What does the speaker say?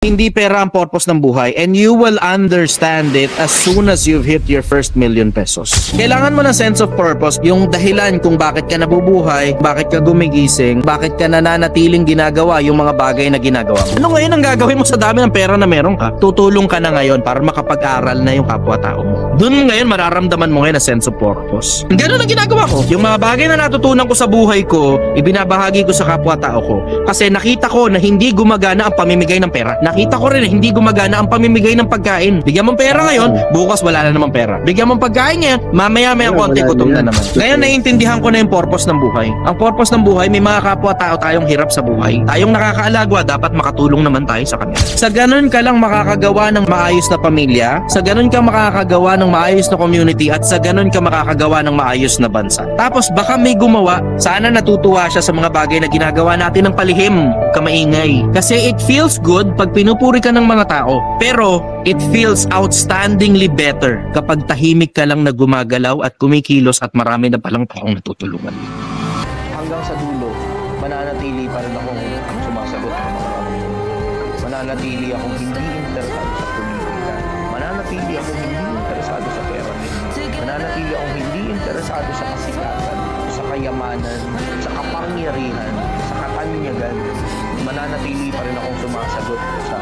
Hindi pera ang purpose ng buhay, and you will understand it as soon as you've hit your first million pesos. Kailangan mo ng sense of purpose, yung dahilan kung bakit ka nabubuhay, bakit ka gumigising, bakit ka nananatiling ginagawa yung mga bagay na ginagawa mo. Ano ngayon ang gagawin mo sa dami ng pera na meron ka? Tutulong ka na ngayon para makapag-aral na yung kapwa-tao mo. Doon ngayon mararamdaman mo ngayon na sense of purpose. Ganun ang ginagawa ko. Yung mga bagay na natutunan ko sa buhay ko, ibinabahagi ko sa kapwa-tao ko. Kasi nakita ko na hindi gumagana ang pamimigay ng pera. Nakita ko rin na hindi gumagana ang pamimigay ng pagkain. Bigyan mong pera ngayon, bukas wala na namang pera. Bigyan mong pagkain ngayon, mamaya-maya konti gutom na naman. Ngayon naiintindihan ko na yung purpose ng buhay. Ang purpose ng buhay, may mga kapwa-tao tayong hirap sa buhay. Tayong nakakaalagwa, dapat makatulong naman tayo sa kanila. Sa ganun ka lang makakagawa ng maayos na pamilya, sa ganun ka makakagawa ng maayos na community, at sa ganun ka makakagawa ng maayos na bansa. Tapos baka may gumawa, sana natutuwa siya sa mga bagay na ginagawa natin ng palihim, kamaingay. Kasi it feels good pag pinupuri ka ng mga tao. Pero it feels outstandingly better kapag tahimik ka lang na gumagalaw at kumikilos at marami na palang taong natutulungan. Hanggang sa dulo, mananatili pa rin akong sumasagot ng mga tanong. Mananatili akong hindi interesado sa politika. Mananatili akong hindi interesado sa pera. Mananatili akong hindi interesado sa kasikatan, sa kayamanan, sa kapangyarihan, sa katanyagan. Mananatili pa rin akong sumasagot sa